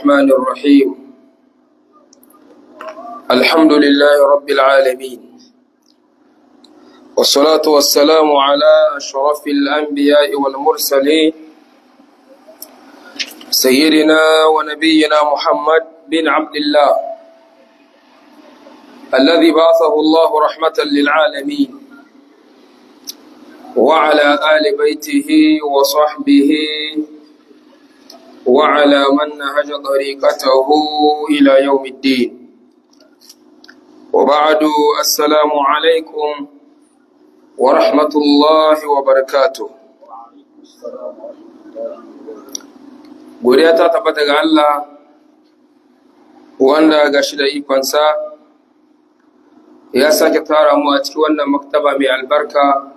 الرحمن الرحيم. الحمد لله رب العالمين، والصلاة والسلام على أشرف الأنبياء والمرسلين سيدنا ونبينا محمد بن عبد الله الذي بعثه الله رحمة للعالمين، وعلى آل بيته وصحبه وعلى من نهج طريقته إلى يوم الدين. وبعد، السلام عليكم ورحمة الله وبركاته. godiya ta tabbata ga Allah wanda ga shi da ikonsa ya sake tara mu a cikin wannan maktaba mai albarka,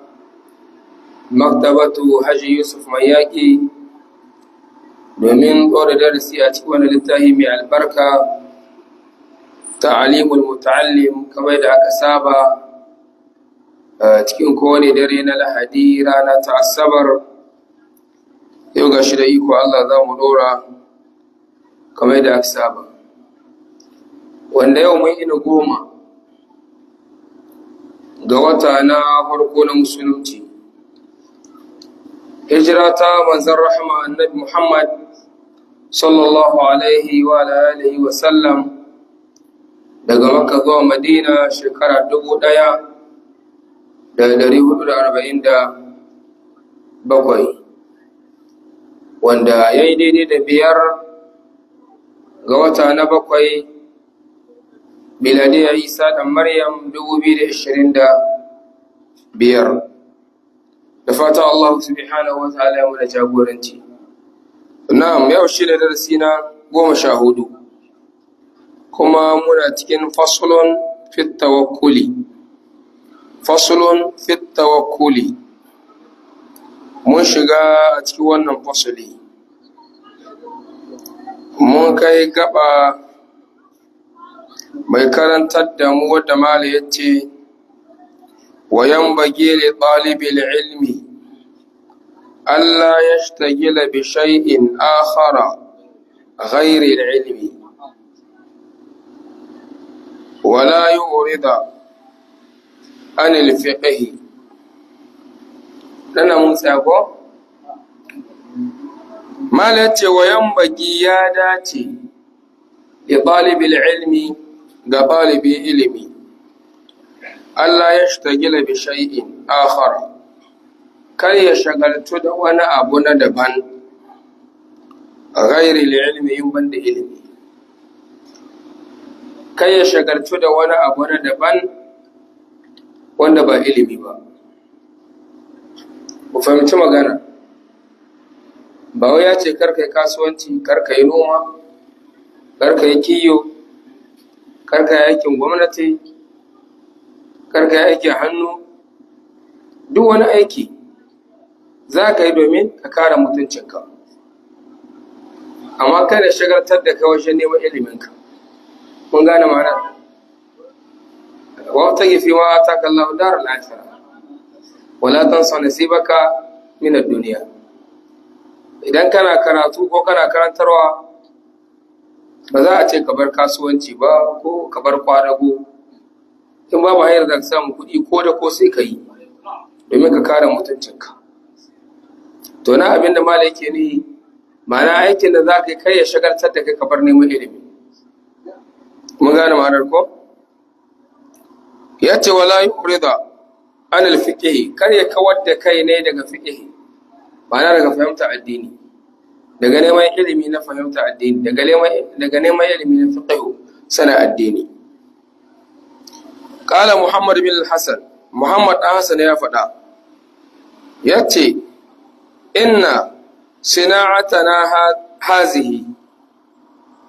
maktabatu Haji Yusuf Mayaki, domin ɗora darasi a cikin wani littafi mai albarka, ta'alimul muta'allim, kamar da aka saba cikin kowane dare na Lahadi rana ta Asabar. Yau ga shi da iko Allah za mu ɗora kamar da aka saba, wanda yau mun ina 10 ga wata na farko na musulunci, hijira ta manzon rahama annabi Muhammad sallallahu alaihi wa alihi wa sallam daga Makka zuwa Madina shekara 1447, wanda ya yi daidai da 5 ga wata na 7 miladiyya Isa da Maryam 2025. da fata Allah subhanahu wa ta'ala ya mana jagoranci. Na'am, yau shi ne darasi na 14, kuma muna cikin faslun fit tawakkuli. Faslun fit tawakkuli, mun shiga a cikin wannan fasali, mun kai gaba mai karantar da mu wadda mala yace wa yanbaghi li talibil ilmi alla yashtagila bi shay'in akhara ghayri al-ilmi wa la yurida an al-fiqh. Dana mun tsako mala yace wa yanbaghi, ya dace li talibil ilmi, ga talibin ilimi, Allah ya shtagila bi shay'in akhar, kar ya shagaltu da wani abu na daban ghairi ilmi, yin banda ilimi. Kar ya shagaltu da wani abu na daban wanda ba ilimi ba. Ku fahimci magana, ba wai ya ce kar kai kasuwanci, kar kai noma, kar kai kiyo, kar kai aikin gwamnati, kar ka yi aiki a hannu. Duk wani aiki za ka yi domin ka kare mutuncinka, amma kada shagaltar da kai wajen neman iliminka. Mun gane ma'ana? Wabtaghi fima ataka Allahu daral akhirah wa la tansa nasibaka min ad-dunya. Idan kana karatu ko kana karantarwa, ba za a ce ka bar kasuwanci ba ko ka bar kwadago. In babu hanyar da ka samu kuɗi ko da ko sai ka yi domin ka kare mutuncinka. To na abin da malai yake ni, ma'ana aikin da za ka yi kai ya shagaltar da kai ka bar neman ilimi. Mun gane ma'anar ko? Ya ce wala yurida an al-fiqh, kar ya kawar da kai ne daga fiqh, ma'ana daga fahimta addini, daga neman ilimi na fahimta addini, daga neman ilimi na fiqh sana addini. Ƙala Muhammad bin Hassan, Muhammad ɗan Hassan ya faɗa, ya ce, Inna sina'atana hazihi,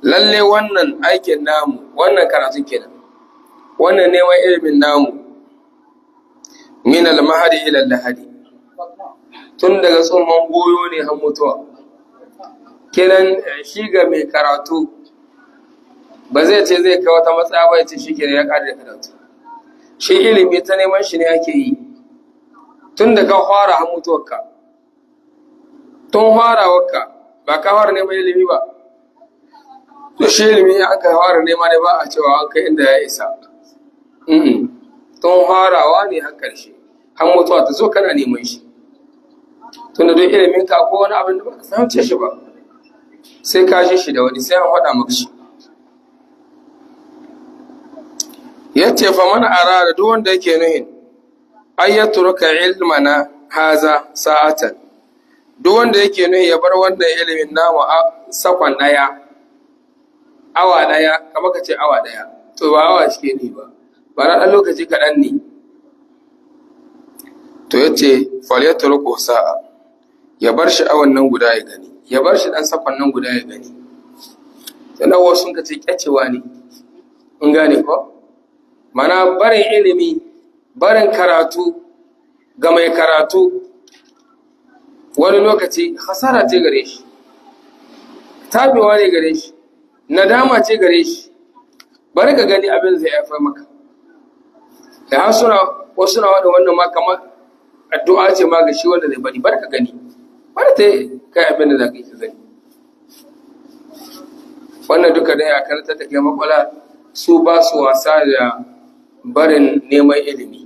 lalle wannan aikin namu, wannan karatun kenan, wannan neman ilimin namu, min al-mahadi ila al-lahadi, tun daga tsumman goyo ne har mutuwa. Kenan shi ga mai karatu ba zai ce zai kai wata matsaya ba ya ce shi kenan ya ƙare da karatu. Shi ilimi ta neman shi ne ake yi tun da ka fara har mutuwarka. Tun farawarka ba ka fara neman ilimi ba, to shi ilimi an kai fara nema ne ba a cewa an kai inda ya isa. Tun farawa ne har ƙarshe, har mutuwa ta zo kana neman shi. Tunda don ilimin ka ko wani abin da ba ka fahimce shi ba, sai ka shi da wani sai an faɗa maka shi. Yace fa man arada duk wanda yake nuhin ayyatruka ilmana haza sa'atan, duk wanda yake nuhi ya bar wannan ilimin namu a sakon daya, awa daya, kamar ka ce awa daya, to ba awa shi ke ni ba na ɗan lokaci kaɗan ne. To yace falyatruku sa'a, ya bar shi awan nan guda ya gani, ya bar shi ɗan sakon nan guda ya gani. Sannan wasu ka ce kyacewa ne, in gane ko? Mana barin ilimi, barin karatu ga mai karatu wani lokaci hasara ce gare shi, tabewa ne gare shi, nadama ce gare shi. Bari ka gani abin zai haifar maka. Da har wasu na wannan ma kamar addu'a ce ma ga shi wanda zai bari. Bari ka gani, bari ta kai abin da za ka yi ka gani. Wannan duka dai a karanta da kai makwala su ba su wasa da barin neman ilimi.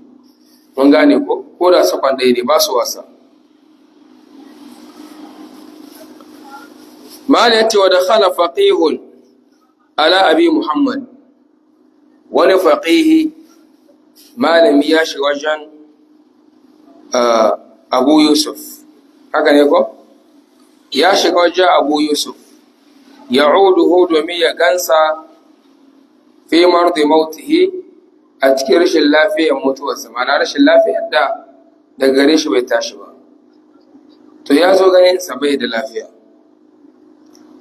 Mun gane ko da sakon ɗaya ne ba su wasa. Mala yace wa dakhala faqihun ala abi Muhammad, wani faqihi malami ya shiga wajen Abu Yusuf, haka ne ko? Ya shiga wajen Abu Yusuf, ya'uduhu domin ya gansa fi mardi mautihi, a cikin rashin lafiyar mutuwarsa, ma'ana rashin lafiyar da daga gare shi bai tashi ba. To ya zo ganin sa bai da lafiya.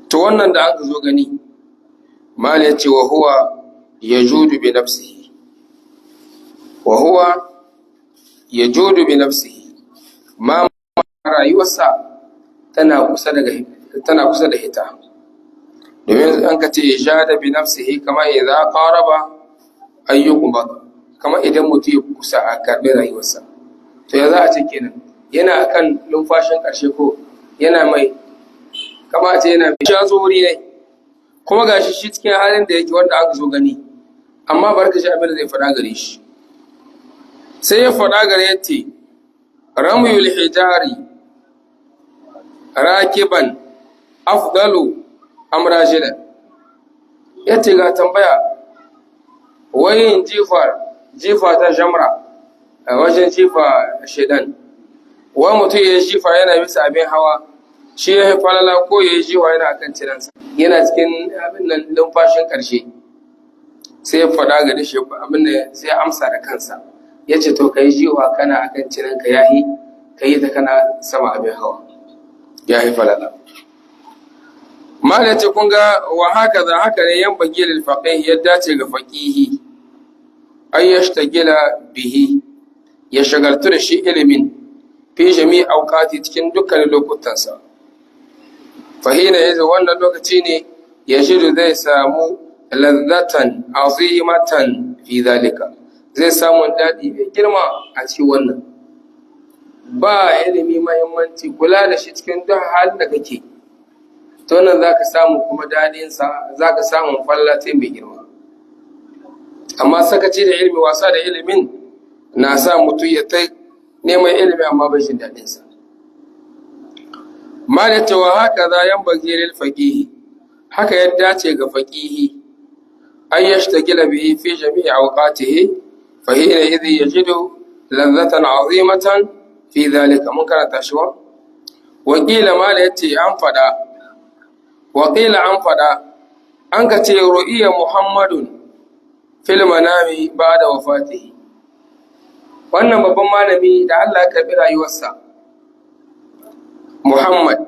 To wannan da aka zo gani, mal ya ce wa huwa yajudu bi nafsihi, wa huwa yajudu bi nafsihi, ma rayuwarsa tana kusa da hita. Domin an ka ce yajada bi nafsihi kama idza qaraba ayyukum ba, kama idan mutum ya kusa a karɓi rayuwarsa. To ya za a ce kenan yana kan numfashin ƙarshe ko yana mai, kama a ce yana mai ya zo wuri ne, kuma ga shi cikin halin da yake wanda aka zo gani, amma barka shi abin da zai faɗa gare shi. Sai ya faɗa gare ya ce ramyul hijari rakiban afdalu am rajilan. Ya ce ga tambaya, wayin jifa ta jamra a wajen jifa shedan, wa mutum ya jifa yana bisa abin hawa, shi ya falala ko ya jifa yana akan cinansa, yana cikin abin nan numfashin ƙarshe. Sai ya faɗa ga dashi abin da sai amsa da kansa, ya ce to ka yi jifa kana akan cinanka yahi, ka yi ta kana sama abin hawa, yahi falala. Mala ce kun ga wa haka za haka ne yan bagi lil faqih, ya dace ga faqihi ay yashtagila bihi, ya shagaltu da shi ilimin fi jami'i awqati cikin dukkan lokutansa. Fa hina yanzu wannan lokaci ne ya shiru zai samu lazzatan azimatan fi zalika, zai samu dadi mai girma a cikin wannan. Ba ilimi muhimmanci, kula da shi cikin duk halin da kake, to nan za ka samu kuma daɗinsa, za ka samu fallace mai girma. Amma sakaci da ilimi, wasa da ilimin na sa mutum ya ta neman ilimi amma bai shi daɗinsa. Ma da cewa haka za yan bagiril faƙihi, haka ya dace ga faƙihi, an yashtagila bihi fi jami'i awqatihi fa hina idhi yajidu lazzatan azimatan fi dhalika. Mun karanta shi wa wakila ma da yace an faɗa, waƙila an faɗa, an ka ce ru'iya Muhammadun fil manami ba da wafatihi. Wannan babban malami da Allah ya karɓi rayuwarsa, Muhammad,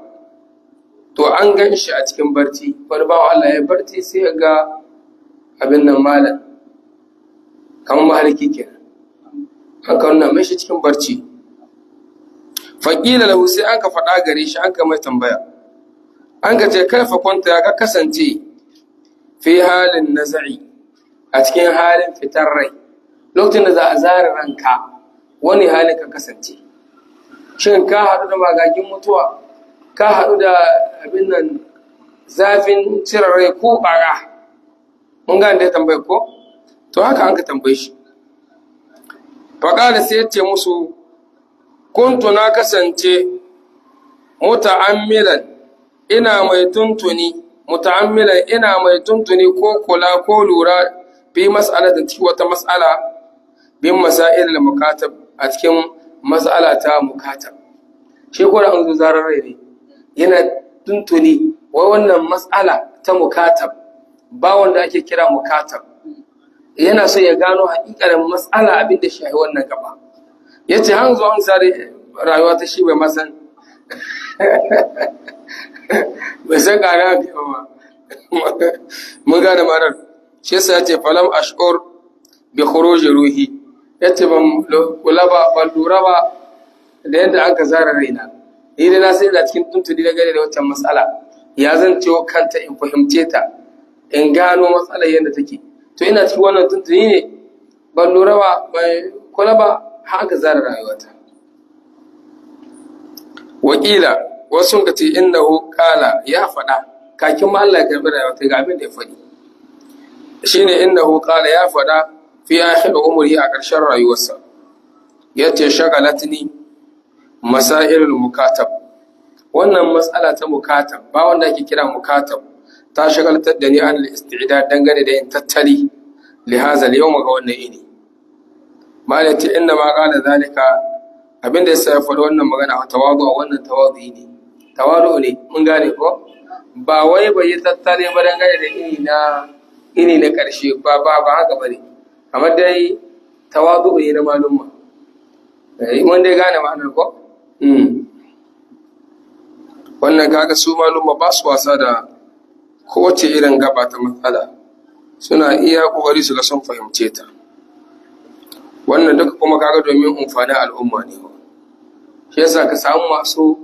to an gan shi a cikin barci. Wani bawa Allah ya barci sai ya ga abin nan malam, kamar mahalki kenan, an ka nuna mai shi cikin barci. Faƙila lahu, sai an ka faɗa gare shi, an ka mai tambaya, an ka ce kaifa kwanta, ya ka kasance fi halin naza'i, a cikin halin fitar rai, lokacin da za a zara ranka, wani halin ka kasance? Shin ka haɗu da magagin mutuwa, ka haɗu da abin nan zafin cire rai ko bara. Mun gane da ya tambaye ko? To haka an ka tambaye shi. Faƙala sai ya ce musu, kuntu na kasance muta'ammilan ina mai tuntuni ko kula ko lura bi mas'alatin cikin wata mas'ala bin masail mukatab a cikin mas'ala ta mukatab. Shi ko da an zo zarar rai ne yana tuntuni wai wannan mas'ala ta mukatab ba wanda ake kira mukatab yana so ya gano hakikanin mas'ala abin da shi wannan gaba. Yace han zo an sare rayuwa ta shi bai masan bai san ƙara ba. Mun gane marar shi yasa yace falam ash'ur bi khuruj ruhi, yace ban kula ba ban lura ba da yadda aka zara raina. Ni dai na sai da cikin tuntuni da gane da wancan matsala ya zan ciwo kanta in fahimce ta in gano matsalar yadda take. To ina cikin wannan tuntuni ne ban lura ba ban kula ba har aka zara rayuwata. Wakila wasu ka ce innahu qala ya faɗa kakin ma Allah ya karbi rayuwata ga abin da ya faɗi shine innahu qala ya faɗa fi akhir umri a ƙarshen rayuwarsa yace shagalatni masailul mukatab, wannan mas'ala ta mukatab ba wanda ake kira mukatab ta shagaltar da ni an al-istidad dangane da yin tattali li hadha al-yawm ga wannan ini. Malati inna ma qala zalika abinda yasa ya faɗi wannan magana a tawadu a wannan tawadu ne mun gane ko ba wai bai yi tattali ba dangane da ini na ƙarshe ba haka bane amma dai tawadu ne na malumma mun dai gane ma'anar ko wannan kaga su malumma ba su wasa da kowace irin gaba ta matsala, suna iya kokari su ga sun fahimce ta. Wannan duka kuma kaga domin amfanin al'umma ne. Shi yasa ka samu masu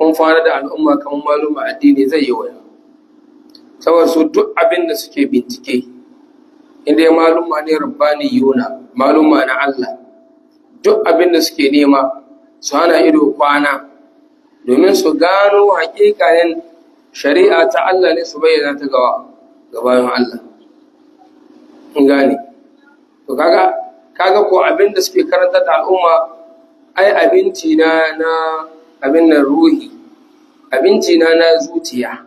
amfana da al'umma kamar malumma addini zai yi waya. Saboda su duk abin da suke bincike inda ya malumma ne rabbaniyuna, malumma na Allah, duk abin da suke nema su hana ido kwana domin su gano hakikanin shari'a ta Allah ne su bayyana ta ga bayan Allah. In gane. To kaga ko abin da suke karanta da al'umma ai abinci na abin nan ruhi, abinci na zuciya,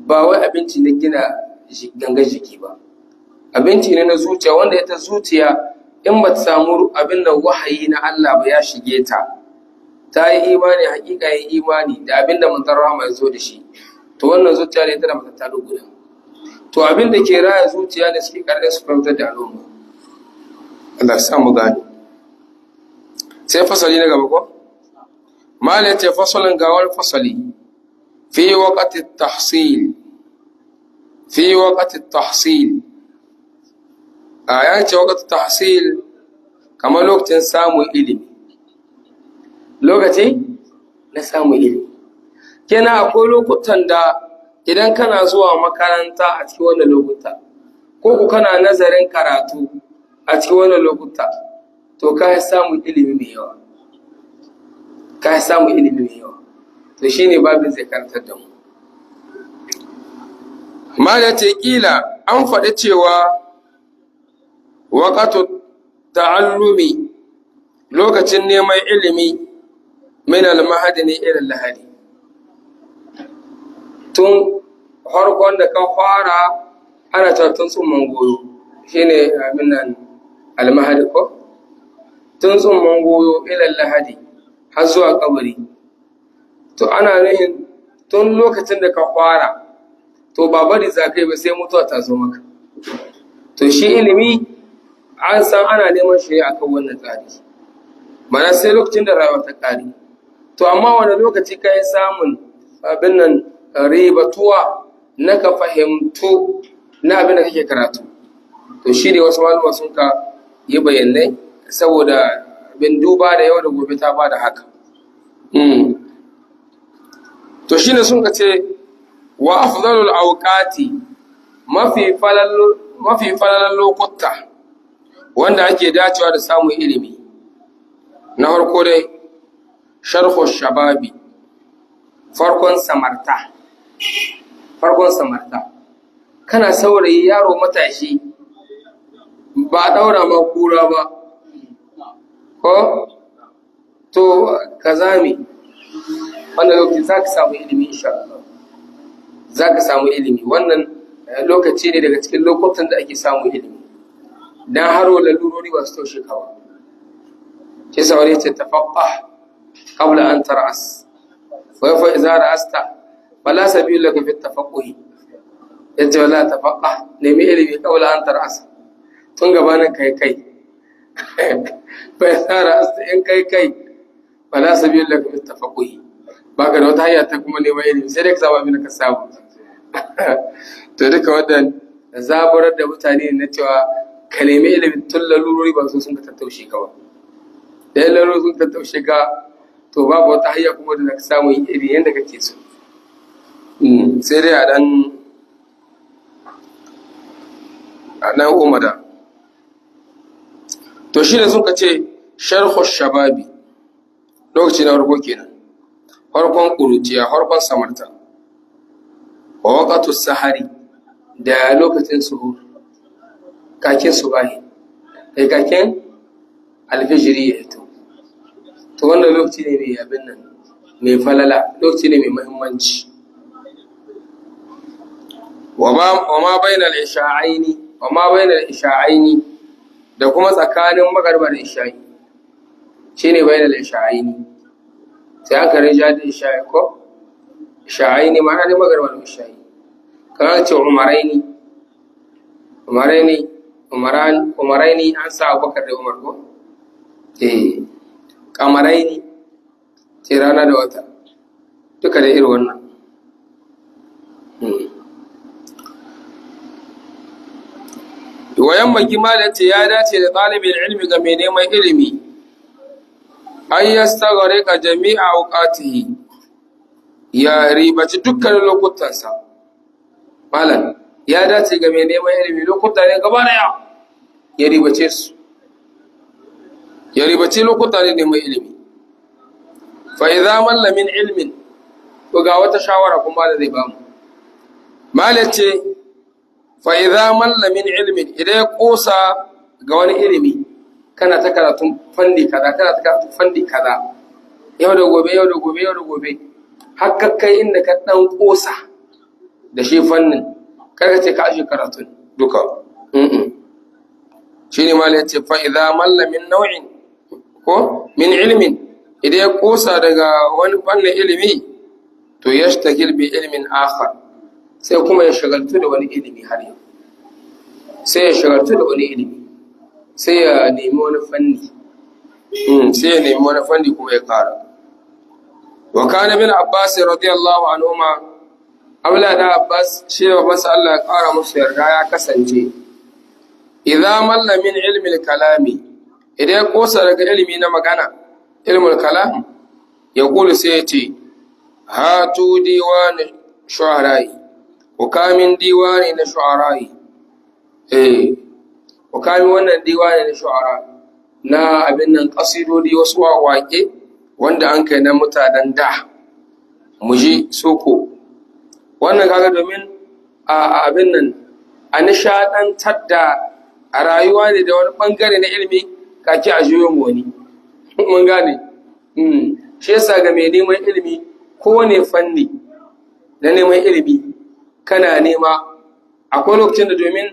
ba wai abinci na gina gangan jiki ba. Abinci ne na zuciya wanda ita zuciya in ba ta samu abin da wahayi na Allah ba ya shige ta yi imani hakika yin imani da abin da manzon rahama ya zo da shi, to wannan zuciya ne tana mata guda. To abin da ke raya zuciya ne suke karɗe su fahimtar da al'umma. Allah sa mu gane. Sai fasali na gaba ko? Mala ya ce fasalin ga wani fasali fi waqati tahsil a ya ce waqati tahsil kamar lokacin samun ilimi, lokaci na samun ilimi. Kenan akwai lokutan da idan kana zuwa makaranta a cikin wannan lokuta ko ku kana nazarin karatu a cikin wannan lokuta to ka samu ilimi mai yawa, to shine babin zai karantar da mu. Mala ce kila an faɗi cewa waqatu ta'allumi lokacin neman ilimi min al-mahdi ne ila al-lahadi, tun harkon da ka fara ana tattun tsumman goyo shine abin nan al-mahdi ko tun tsumman goyo ila al-lahadi har zuwa kabari. To ana nuhin tun lokacin da ka fara to ba bari zakai ba sai mutuwa ta zo maka. To shi ilimi an san ana neman shi akan wannan tsari, mana sai lokacin da rayuwa ta kare. To amma wani lokaci ka yi samun abin nan ribatuwa na ka fahimto na abin da kake karatu, to shi ne wasu malama sun ka yi bayanai saboda bin duba da yau da gobe ta ba da haka. To shi ne sun ka ce wa afdalul awqati mafi falalan lokuta wanda ake dacewa da samun ilimi, na farko dai sharhu shababi, farkon samarta farkon samarta, kana saurayi yaro matashi ba a ɗaura ma kura ba ko to ka zame wannan lokaci za ka samu ilimi insha Allah, za ka samu ilimi. wannan lokaci ne daga cikin lokutan da ake samu ilimi dan haro lalurori ba su taushe kawa. Shi saurari ce tafaqqah qabla an tar'as fa idza ra'asta fala sabila laka fi tafaqquhi, yace wala tafaqqah, nemi ilimi qabla an tar'as, tun gabanin kai fa idza ra'asta in kai fala sabila laka fi tafaqquhi, baka da wata hanya ta kuma neman ilimi sai dai ka samu abin da ka samu. To duka wannan zaburar da mutane na cewa ka nemi ilimin tun lalurori ba su sun ka tattaushe ka ba. Da lalurori sun ka tattaushe ka to babu wata hanya kuma da ka samu iri yadda kake so. Sai dai a dan umada. To shi ne sun ka ce sharhu shababi, lokaci na farko kenan, farkon ƙuruciya, farkon samarta, wa waqatu sahari, da lokacin suhur, kakin subahi, kai kakin alfijiri ya hito. To wannan lokaci ne mai abin nan, mai falala, lokaci ne mai muhimmanci. wa ma bainal isha'aini, da kuma tsakanin magariba da isha'i, shine bainal isha'aini, sai aka rija da isha'i ko isha'aini ma har magariba da isha'i. Kana ce umaraini an sa Abubakar da Umar ko kamaraini ce rana da wata, duka da irin wannan. Wayan baki ma da ce ya dace da ɗalibin ilmi ga mai neman ilimi an yastaghare ka jami'a awqatihi, ya ribaci dukkanin lokutansa. Malam ya dace ga mai neman ilimi lokuta ne gaba daya ya ribace su, ya ribace lokuta ne neman ilimi. Fa idza malla min ilmin, to ga wata shawara kuma da zai bamu. Malam ce fa idza malla min ilmin, idan ya kosa ga wani ilimi, kana ta karatun fanni kaza, yau da gobe har kai inda ka dan kosa da shi fannin, karka ce ka ashe karatun duka. Shine malai yace fa idza malla min naw'in ko min ilmin, idan ya kosa daga wani fannin ilimi, to yashtagil bi ilmin akhar, sai kuma ya shagaltu da wani ilimi har yau, sai ya shagaltu da wani ilimi, sai ya nemi wani fanni, kuma ya kara. Wa kana bin Abbas radiyallahu anhuma, Abdullah da Abbas shi wa masa Allah ya kara musu yarda ya kasance, idza malla min ilmi al-kalami, idan ya kosa daga ilimi na magana, ilmul kalam, ya kulu sai ya ce hatu diwani shu'ara'i, ku kamin diwani na shu'ara'i, ku kamin wannan diwani na shu'ara, na abin nan kasidodi, wasu waƙe wanda an kai na mutanen da, muji soko wannan kaga domin a abin nan a nishadantar da a rayuwa ne da wani bangare na ilimi kake a juyo mu wani. Mun gane shi yasa ga mai neman ilimi, kowane fanni na neman ilimi kana nema, akwai lokacin da domin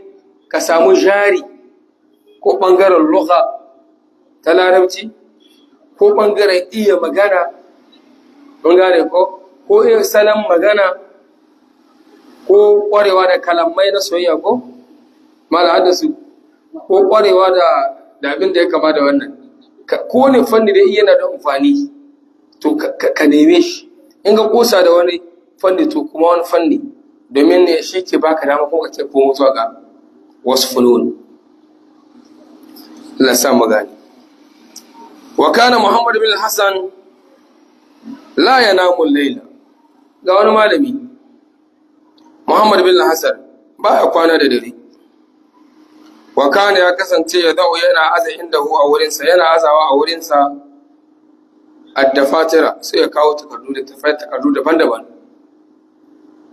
ka samu jari ko bangaren lugha ta larabci, ko bangaren iya magana, mun gane ko iya salon magana, ko kwarewa da kalamai na soyayya ko mala hadasu, ko kwarewa da abin da ya kama da wannan, ko ne fanni da iya na da amfani, to ka neme shi. In ga kosa da wani fanni, to kuma wani fanni, domin ne shi ke baka dama ko kake komo zuwa ga wasu funun. Allah sa mu gani. Wa kana Muhammad bin Hassan la yanamu al-layla, ga wani malami Muhammad bin Hassan baya kwana da dare. Wa kana ya kasance ya da'u yana aza indahu a wurinsa, yana azawa a wurinsa addafatira, sai ya kawo takardu daban-daban.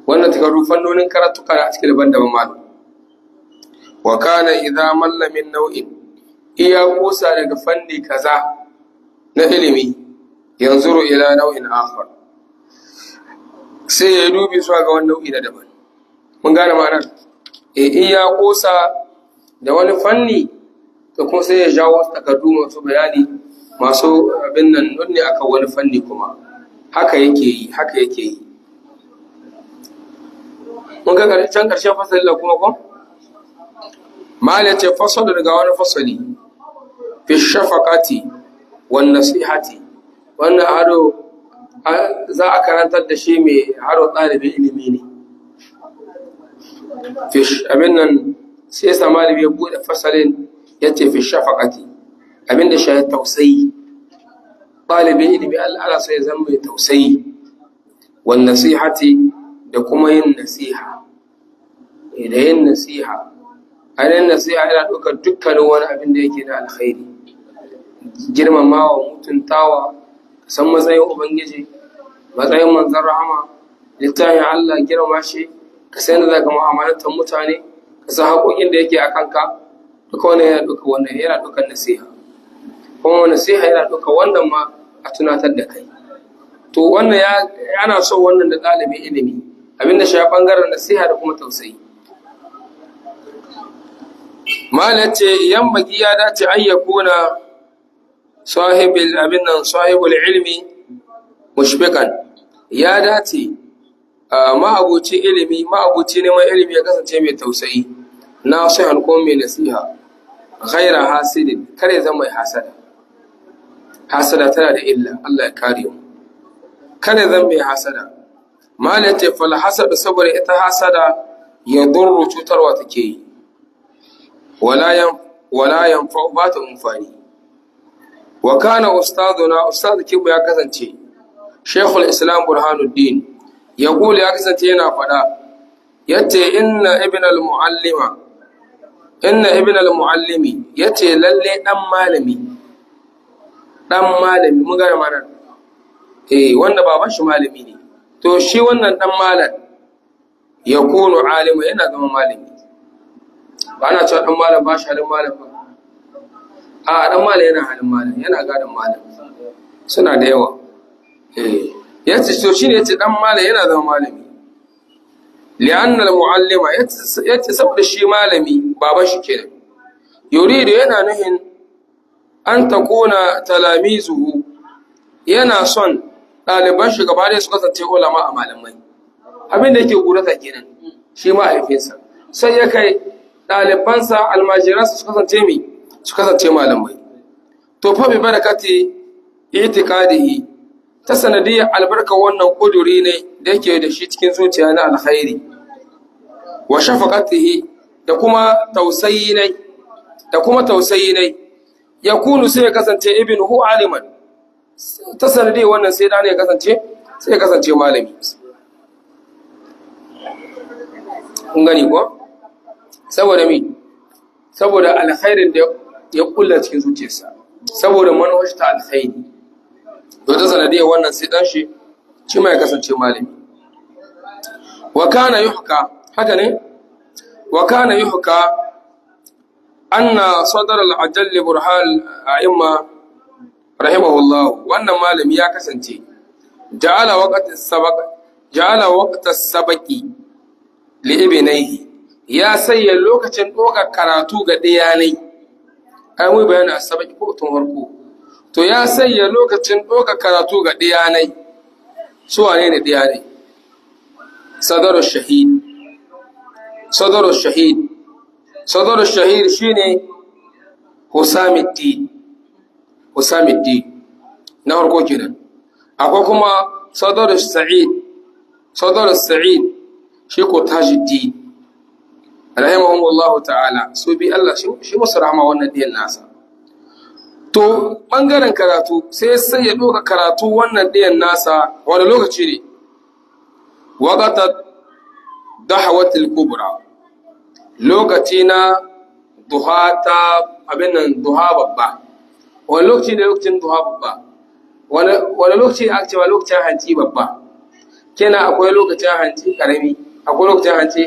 wannan takardu fannonin karatuka a cikin daban-daban malam. Wa kana idza malla min nau'in, iya kusa daga fanni kaza na ilimi, yanzuru ila nau'in akhar, sai ya dubi zuwa ga wani nau'i na daban. Mun gane ma'anar? Iya kusa da wani fanni to kuma sai ya jawo takardu masu bayani masu abin nan nuni akan wani fanni kuma. Haka yake yi. Mun ga can ƙarshen fasali da kuma ko? Mala ce fasali daga wani fasali fi shafaqati wan nasihati, wannan haro za a karantar da shi mai haro ɗalibin ilimi ne. Abin nan sai sa malami ya buɗe fasalin ya ce fi shafaqati, abin da shi tausayi, ɗalibin ilimi Allah sai ya zama mai tausayi, wan nasihati da kuma yin nasiha. Da yin nasiha, ainihin nasiha yana ɗaukar dukkanin wani abin da yake na alkhairi, girmamawa, mutuntawa, san matsayin ubangiji, matsayin manzon rahama, littafin Allah, girma shi, ka san da zaka mu'amalantar mutane, ka san haƙoƙin da yake a kanka, duka wannan yana ɗaukar nasiha. Kuma nasiha yana ɗaukar wannan ma a tunatar da kai. To wannan ana so wannan da ɗalibin ilimi, abinda shi ya ɓangaren nasiha da kuma tausayi. Malam ce yan bagi ya dace an ya kuna sahibul ilmi mushfiqan, ya dace ma'abuci ilimi, ma'abuci neman ilimi ya kasance mai tausayi, nasihan ko mai nasiha, ghaira hasidin, kare zama mai hasada. Hasada tana da illa, Allah ya kare mu. Kare zama mai hasada. Malam ce fal hasada, saboda ita hasada ya durru, cutarwa take yi, wala yanfa ba ta amfani. Wa kana ustadu kibu ya kasance Sheikhul Islam Burhanuddin ya kula, ya kasance yana faɗa, yace inna ibn al-muallimi, yace lalle dan malami mun ga mana wanda baban shi malami ne, to shi wannan dan malam ya kunu alima, yana zama malami. Ba ana cewa dan malam ba shi halin malam ba, a dan malam yana halin malam, yana gadon malam, suna da yawa. Yace to shine yace dan malam yana zama malami, li'anna al-muallima, yace saboda shi malami baban shi kenan, yuridu, yana nuhin an takuna talamizuhu, yana son ɗaliban shi gaba ɗaya su kasance ulama a malamai. Abin da yake gurata kenan shi mahaifinsa, sai ya kai ɗalibansa almajiransa su kasance malamai. To fa bi barakati itiqadihi, ta sanadiyar albarka wannan kuduri ne da yake da shi cikin zuciya na alkhairi, wa shafaqatihi, da kuma tausayi ne, ya kunu sai ya kasance ibnuhu aliman, ta sanadiyar wannan sai da ne ya kasance malami. Kun gani ko? Saboda saboda alkhairin da ya kulla cikin zuciyarsa, saboda manhaj ta alkhairi, to ta sanadiyar wannan sai dan shi ma ya kasance malami. Wa kana yuhka, haka ne? Wa kana yuhka anna sadar al-ajall burhan a'imma rahimahullah, wannan malami ya kasance ja'ala waqt as-sabaqi li ibnayhi, ya sayya lokacin ɗaukar karatu ga ɗiyanai. Ai mu bayani a sabaki ko tun harko, to ya sayya lokacin ɗaukar karatu ga ɗiyanai. Su wane ne ɗiyanai? Sadarul shahid shine Husamuddin na harko kenan. Akwai kuma Sadarul Sa'id shi ko Tajuddin rahimahumullahu ta'ala, su bi Allah shi musu rahama wannan diyan nasa. To bangaren karatu sai ya doka karatu wannan diyan nasa wani lokaci ne? Waqata dahwatil kubra, lokaci na duha ta abin nan, duha babba. Wani lokaci ne lokacin duha babba? Wani lokaci aka cewa lokacin hanci babba? kenan akwai lokacin hanci karami akwai lokacin hanci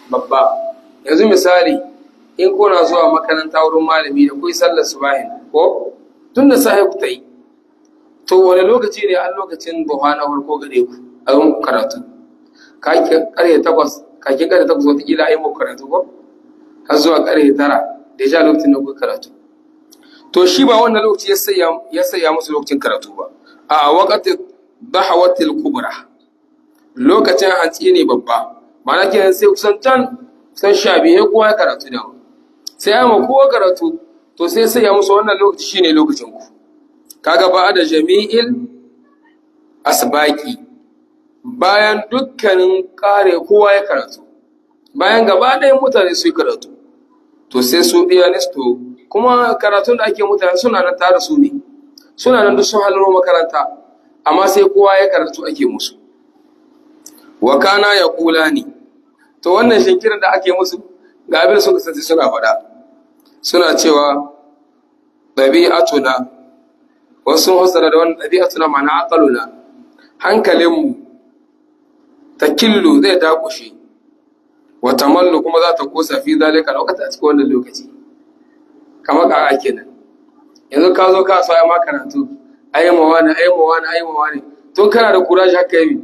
babba. Yanzu misali in kuna zuwa makaranta wurin malami da kuyi sallar subahin ko tun da sahi ku ta yi, to wani lokaci ne an lokacin duha na farko gare ku a yi muku karatu kakin karfe 8 watakila a yi muku karatu ko har zuwa karfe 9 da ya sha lokacin da kuka karatu. To shi ba wannan lokaci ya saya musu lokacin karatu ba, a waqati dahawatil kubra, lokacin hantsi ne babba. Ma'ana kenan sai kusan can san 12 kowa ya karatu da sai ya ma kowa karatu, to sai ya musu wannan lokaci shine lokacin ku. Kaga ba da jami'il asbaqi, bayan dukkanin kare kowa ya karatu, bayan gaba ɗayan mutane su yi karatu, to sai su to kuma karatun da ake mutane suna nan tare su ne, suna nan duk sun halaro makaranta, amma sai kowa ya karatu ake musu. Wa kana yaqulani, to wannan shinkirin da ake musu ga abin sun kasance suna faɗa, suna cewa ɗabi'atuna, wasu hasara da wannan ɗabi'atuna ma'ana aqaluna, hankalinmu takillu zai dakushe, wa tamallu kuma za ta kosa fi zalika lokaci a cikin wannan lokaci. Kamar ka kenan yanzu ka zo ka so ai ma karatu ai mawani tun kana da kuraji haka yi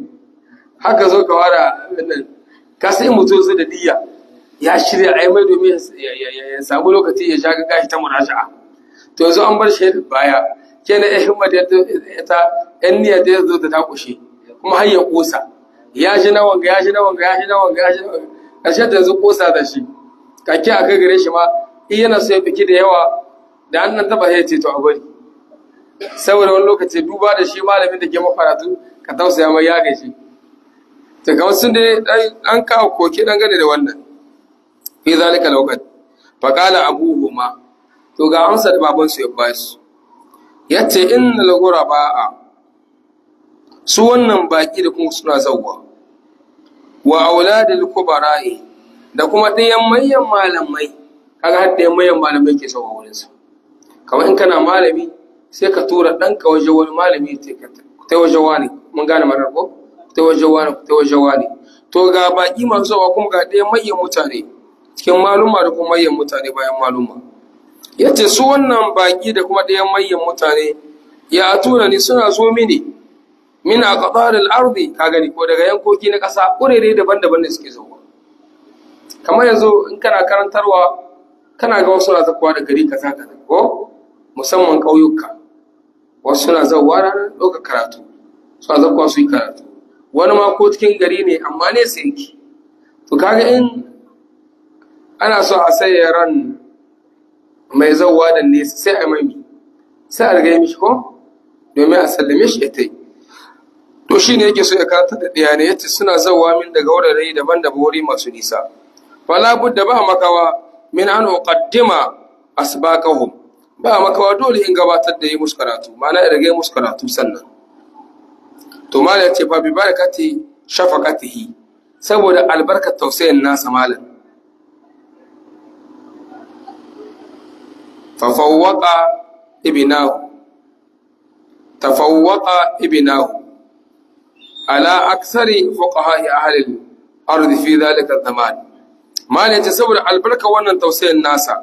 haka zo ka wara nan ka sai mutum su da niyya ya shirya ai mai domin ya samu lokaci ya shaga gashi ta murasha'a, to yanzu an bar shi baya kenan himmat ta yan niyya da zo ta takushe kuma har ya kosa ya ji na wanga ƙarshe da yanzu kosa da shi kake a kai gare shi ma in yana so ya biki da yawa da an nan taba ya ce to a bari, saboda wani lokaci duba da shi malamin da ke makaratu ka tausaya mai ya gaishe. To kamar sun dai an kawo koke dangane da wannan fi zalika lokaci fa qala abuhuma, to ga amsa da baban su ya ba su yace innal ghuraba, su wannan baki da kuma suna zawwa wa auladul kubara'i, da kuma ɗayan manyan malamai, kaga har ɗayan manyan malamai ke sauwa wurin su. Kamar in kana malami sai ka tura ɗanka waje wani malami ta waje wani, mun gane marar ko ta waje wani, to ga baki masu sauwa kuma ga ɗayan manyan mutane cikin maluma da kuma manyan mutane bayan maluma. Yace su wannan baki da kuma ɗayan manyan mutane ya tura ni suna zo mini min aqdar al-ardi, ka gani ko daga yankoki na ƙasa ƙurere daban-daban da suke zuwa. Kamar yanzu in kana karantarwa kana ga wasu na zakuwa da gari kaza ko musamman ƙauyuka, wasu na zakuwa ranar ɗaukar karatu, suna zakuwa su yi karatu, wani ma ko cikin gari ne amma ne sai yake. To kaga in ana so a sai ran mai zakuwa da nesa sai a mai sai a riga mishi ko domin a sallame shi ya tai. To shi ne yake so ya karanta da ɗaya ne, yace suna zawa min daga wurare daban-daban wuri masu nisa. Fala budda ba makawa min an uqaddima asbaqahum, ba makawa dole in gabatar da yi musu karatu, ma'ana ya rage musu karatu sannan. To malam yace fa bi barakati shafaqatihi, saboda albarkar tausayin nasa malam. Tafawwaqa ibnahu ala aksari fuqaha'i ahli al-ard fi dhalika az-zaman. Malai ce saboda albarka wannan tausayin nasa,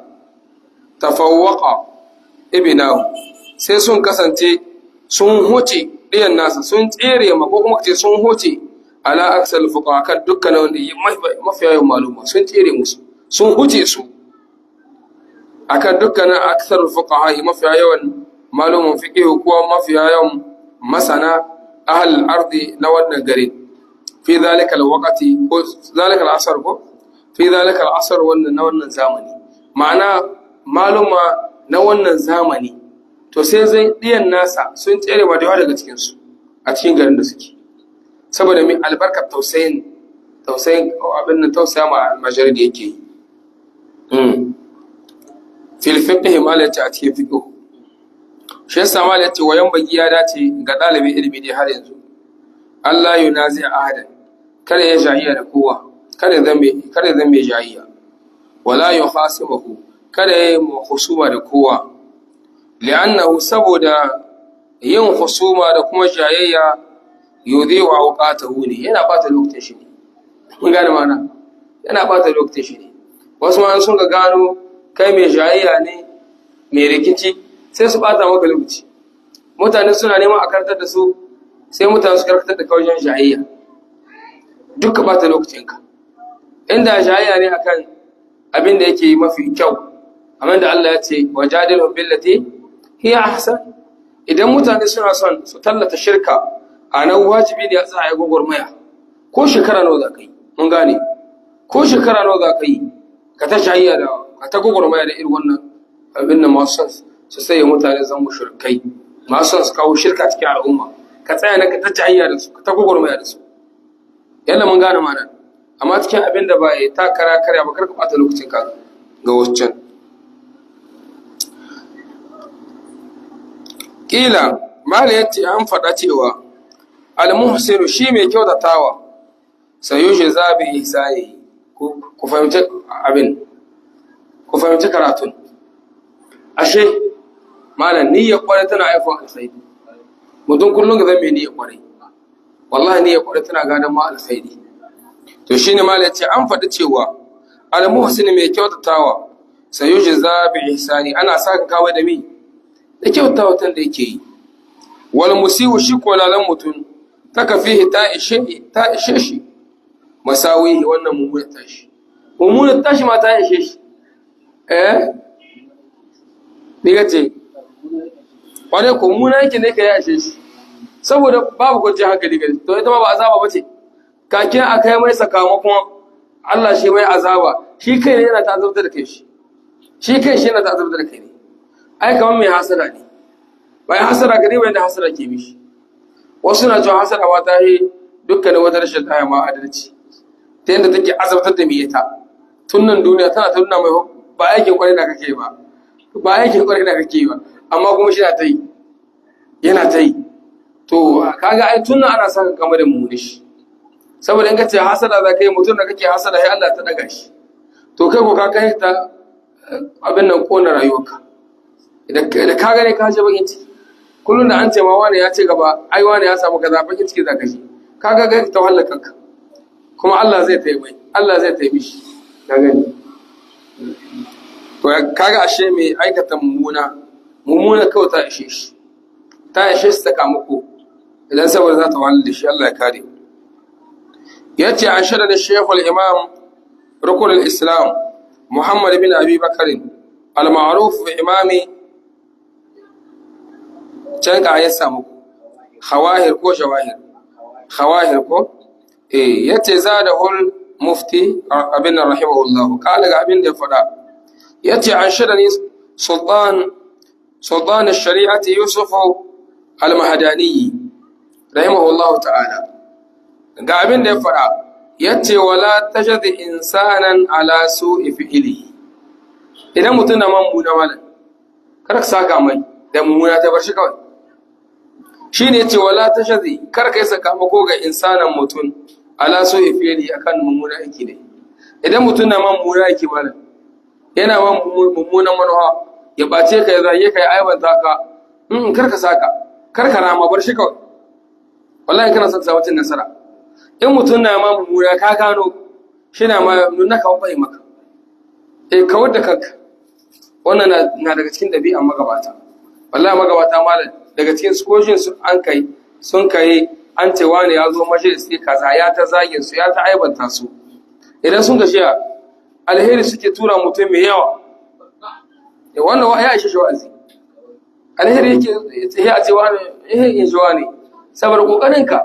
tafawwaqa ibnahu, sai sun kasance sun huce ɗiyan nasa, sun tsere ma ko kuma kace sun huce ala aksari fuqaha, kan dukkan wanda mafiya yawan maluma sun tsere musu, sun huce su akan dukkanin aksar fuqaha, mafiya yawan malumin fiqh ko mafiya yawan masana ahal ardi na wannan gari fi zalika alwaqti ko zalika al'asr ko fi zalika al'asr wannan na wannan zamani, ma'ana maluma na wannan zamani. To sai zai diyan nasa sun tsere ba da yawa daga cikin su a cikin garin da suke, saboda mai albarkar tausayin abin nan tausaya ma almajari da yake yi. Fil fiqh malati a cikin fiqh shi yasa mal yace wayan bagi ya dace ga dalibin ilimi dai har yanzu Allah yunazi ahadan, kada ya jahiya da kowa, kada zan mai jahiya, wala yukhasimuhu, kada ya husuma da kowa, li'annahu, saboda yin husuma da kuma jayayya yudhi'u awqatahu ne, yana bata lokacin shi ne. Mun gane mana yana bata lokacin shi ne. Wasu ma sun ga gano kai mai jayayya ne, mai rikici, sai su bata maka lokaci. Mutane suna neman a karkatar da su, sai mutane su karkatar da wajen jayayya. Duka bata lokacinka. Inda jayayya ne akan abin da yake mafi kyau, amma da Allah ya ce wajadilhum billati hiya ahsan. Idan mutane suna son su tallata shirka, a nan wajibi ne a tsaya gwagwarmaya. Ko shekara nawa za ka yi, mun gane, ko shekara nawa za ka yi, ka ta jayayya da ka ta gwagwarmaya da irin wannan abin da masu son su sai mutane zan mushrikai, masu son su kawo shirka cikin al'umma, ka tsaya na ka ta jayayya da su, ka ta gwagwarmaya da su. Yalla mun gane mana, amma cikin abin da ba ya ta kara karya ba, kar ka bata lokacin ka ga wasu can. Kila mala yace an faɗa cewa al-muhsinu shi mai kyautatawa sayushi zabi ihsani. Ku fahimci abin, ku fahimci karatun. Ashe malam niyyar kwarai tana haifar alkhairi. Mutum kullum ga zai mai niyyar kwarai, wallahi niyyar kwarai tana gadon ma alkhairi. To shine malam yace an faɗi cewa al-muhsinu mai kyautatawa sayushi zabi ihsani, ana saka kawai da mi da kyautatawa da yake yi. Wal musiu shi ko lalan mutum taka fihi ta ishe shi masawihi, wannan mummunar tashi, mummunar tashi ma ta ishe shi. Diga ce wane ko mummuna yake ne ka ya ishe shi, saboda babu kwanciyar hankali gari. To ita ma ba azaba ba ce, kakin a kai mai sakamakon Allah shi mai azaba, shi kai ne yana ta azabtar da kai shi kai shi yana ta azabtar da kai ne. Ai kamar mai hasada ne, bayan hasada gari wanda hasada ke mishi. Wasu na cewa hasada ma ta yi dukkanin wata rashin taya ma adalci, ta yadda take azabtar da miyata tun nan duniya, tana ta nuna mai ba aikin kwarai da kake ba, ba aikin kwarai da kake ba, amma kuma shi na ta yi, yana ta yi. To kaga ai tun nan ana saka kamar da mummuni shi, saboda in ka ce hasada za ka yi mutum da kake hasada sai Allah ta daga shi, to kai ko ka kai ta abin nan kona rayuwarka. Da ka gane ka je bakin ciki, kullum da an ce ma wani ya ce gaba, ai wani ya samu kaza, bakin ciki za ka ji, kaga ga ta wahala kanka, kuma Allah zai taimai, Allah zai taimi shi. Ka gani to kaga ashe mai aikata mummuna kawai ta ishe shi, ta ishe shi sakamako idan saboda za ta wahala da shi. Allah ya kare. yace an shada da Sheikhul Imam Rukunul Islam Muhammad bin Abi Bakr al-ma'ruf bi imami can ka ya samu khawahir ko shawahir, khawahir ko yace zadahul mufti abin rahimahullah kala ga abin da ya fada. Yace an shadani sultan ash-shari'ati Yusuf al-Mahdani rahimahullah ta'ala, ga abin da ya fada. Yace wala tajid insanan ala su'i fi'li, idan mutum na mammuna wala kar ka saka mai da mummuna, ta bar shi kawai. Shi ne ce wala ta shazi, kar ka yi sakamako ga insanan mutum ala so ifiyari akan mummuna aiki ne. Idan mutum na mummuna aiki malam, yana mummunan manuwa, ya bace ka, ya zage ka, ya aibanta ka, kar ka saka, kar ka rama, bar shi kawai. Wallahi kana son samucin nasara. In mutum na mummuna ka gano shi na ma nuna ka bai maka, kawar da kanka. Wannan na daga cikin ɗabi'an magabata. Wallahi magabata malam, daga cikin skoshin su sun kai an ce wani ya zo majalisi kaza, ya ta zagin su, ya ta aibanta su. Idan sun gashi alheri suke tura mutum mai yawa, wannan ya ishe shi wa'azi. Alheri yake ya ce wani in shi wani saboda kokarinka,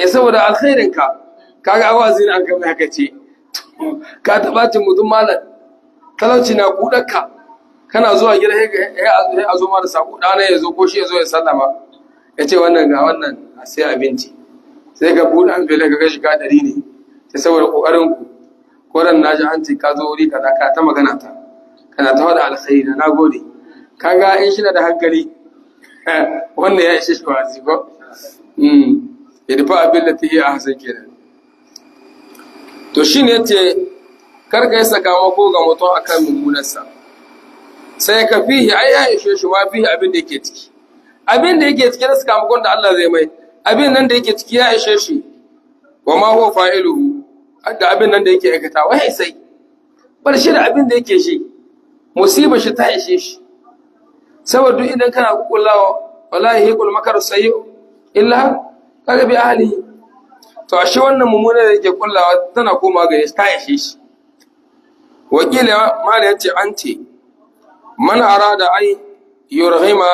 saboda alkhairinka, kaga wa'azi ne an kai haka ce ka taɓa cin mutum malam, talauci na kuɗarka, kana zuwa gida sai a zo ma da sako, ɗana ya zo ko shi ya zo ya sallama, ya ce wannan ga wannan a sai abinci, sai ka buɗe an bele ka ga shiga ɗari ne, sai saboda ƙoƙarin ku ko ran na ji an ce ka zo wuri kaza ka ta magana ta, kana ta faɗa alkhairi na gode. Kaga in shi na da hankali wannan ya ishe shi wazi ko ya dafa abin da ta yi a hasan kenan. To shi ne ce kar ka yi sakamako ga mutum akan mummunarsa, sai ka fihi ai ya ishe shi ma fihi abin da yake ciki, abin da yake ciki na sakamakon da Allah zai mai abin nan da yake ciki ya ishe shi wa ma huwa fa'iluhu da abin nan da yake aikata wai sai bar shi da abin da yake shi musibar shi ta ishe shi saboda duk idan kana kukullawa wallahi hiqul makar sayyi illa kaga bi ahli to ashe wannan mummuna da yake kullawa tana koma ga ta ishe shi wakila mala yace anti man arada ay yurghima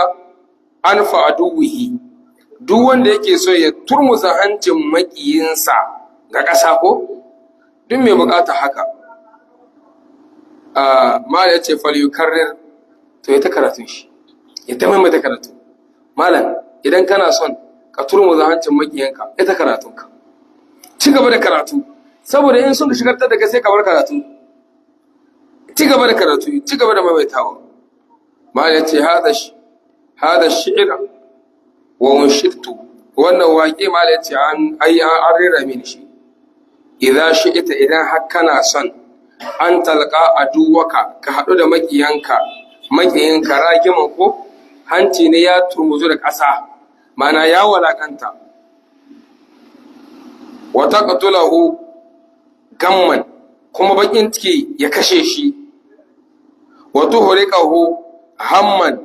anfa aduwihi duk wanda yake so ya turmuza hancin makiyinsa ga ƙasa ko duk mai bukata haka mala yace fal yukarrir to ya ta karatu shi ya ta maimaita karatu malam idan kana son ka turmuza hancin makiyanka ya ta karatunka ci gaba da karatu saboda in sun shigar da kai sai ka bar karatu ci gaba da karatu ci gaba da maimaitawa mala yace hada shi'ra wa unshirtu wannan waƙe mala yace an rera mini shi idza shi'ita idan har kana son an talqa aduwaka ka hadu da makiyinka ragiman ko hanci ne ya turmuzu da ƙasa mana ya walakanta wa taqtulahu gamman kuma bakin ciki ya kashe shi wa tuhriqahu hamman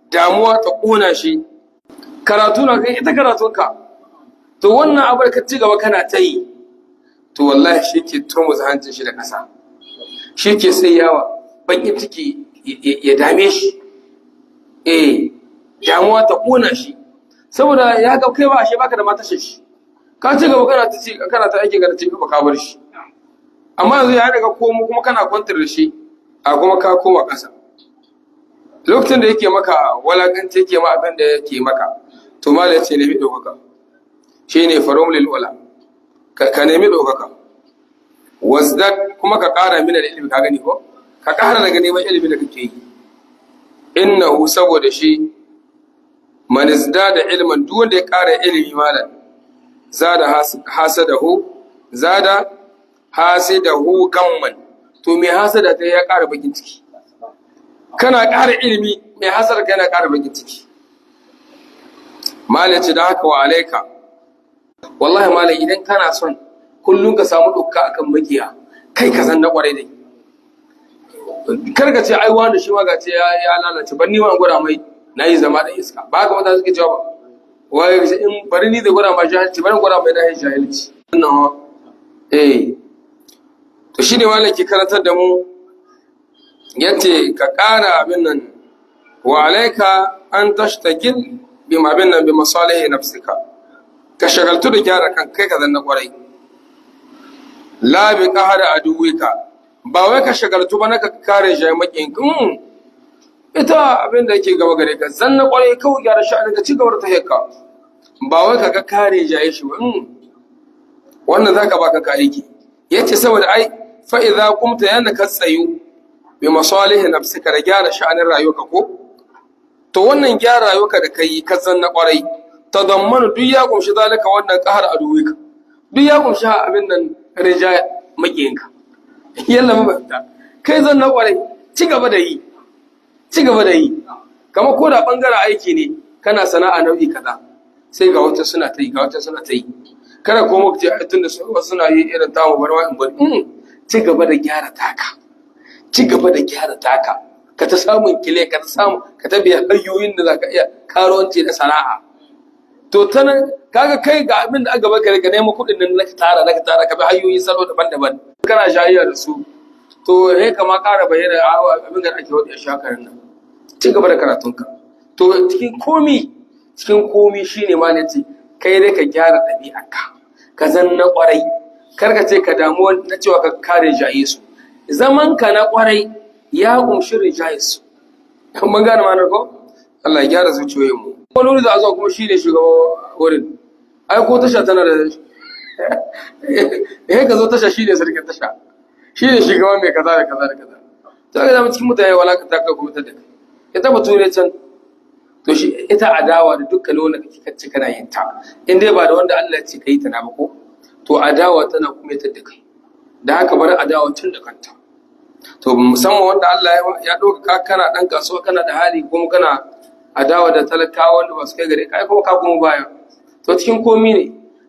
damuwa ta kona shi karatu na kai ita karatunka to wannan abar ka ci gaba kana ta yi to wallahi shi ke turmuza hancin shi da ƙasa shi ke sai yawa bakin ciki ya dame shi damuwa ta kona shi saboda ya ga kai ba ashe baka da matashin shi ka ci gaba kana ta aiki ga ci gaba ka bar shi amma yanzu ya daga komo kuma kana kwantar da shi a kuma ka koma ƙasa lokacin da yake maka walakanci yake ma abin da yake maka to mala yace nemi ɗaukaka shine farum lil ula ka nemi ɗaukaka wasdad kuma ka ƙara min ilimi ka gani ko ka ƙara daga neman ilimi da kake yi innahu saboda shi man izdada ilman duk wanda ya ƙara ilimi malam zada hasidahu gamman to me hasada ta ya ƙara bakin ciki kana ƙara ilimi mai hasar kana ƙara bakin ciki malam ce da haka wa alaika wallahi malam idan kana son kullum ka samu dukka akan makiya kai ka san na kwarai dai kar ka ce ai wanda shi ma ga ce ya lalace ban ni ma gura mai nayi zama da iska ba haka mata suke cewa ba wai in bari ni da gura ma jahilci bari gura mai da jahilci to shine malam ke karantar da mu yace ka ƙara abin nan wa alaika an tashtagil bima abin nan bi masalihi nafsika ka shagaltu da gyara kan kai ka zanna kwarai la bi qahara aduwika ba wai ka shagaltu ba na ka kare jamakin ita abin da yake gaba gare ka zanna kwarai kawai gyara sha'ani ka ci gaba da tahiyarka ba wai ka ga kare jaye shi ba wannan zaka baka ka aiki yace saboda ai fa idza qumta yana ka tsayu bi masalihi nafsika da gyara sha'anin rayuwarka ko to wannan gyara rayuwarka da kai ka zanna kwarai tadammanu duk ya kumshi zalika wannan qahar aduwika duk ya kumshi abin nan rija makiyinka yalla mabata kai zanna kwarai ci gaba da yi kamar ko da bangaren aiki ne kana sana'a nau'i kaza sai ga wata suna ta yi kada ko muka ce tun da suna yi irin tamu barwa in bari ci gaba da gyara taka ka ta samun kile ka ta biya hanyoyin da zaka iya karuwanci da sana'a to ta nan kaga kai ga abin da aka baka ka nemo kuɗin nan naka tara ka bi hanyoyin salo daban-daban kana shayayya da su to he kama ƙara bayyana abin da ake wadi a shakarin nan ci gaba da karatunka to cikin komi shine ma ne ce kai dai ka gyara ɗabi'arka ka zanna ƙwarai kar ka ce ka damu na cewa ka kare jaye su zaman ka na ƙwarai ya kumshi rijaye su mun gane ma'anar ko Allah ya gyara zuciyoyin mu wani wuri da a zuwa kuma shine shugaba wurin ai ko tasha tana da ka zo tasha shine sarkin tasha shine shugaban mai kaza da kaza da kaza to ga zama cikin mutane walakanta ka kuma ta da kai ita bature can to shi ita adawa da dukkan wanda kake kace kana yin ta in dai ba da wanda Allah ya ce kai ta na ba ko to adawa tana kuma ta da kai da haka bari adawa tun da kanta to musamman wanda Allah ya doka kana dan kasuwa kana da hali kuma kana adawa da talakawa wanda ba su kai gare kai kuma ka kuma baya to cikin komi ne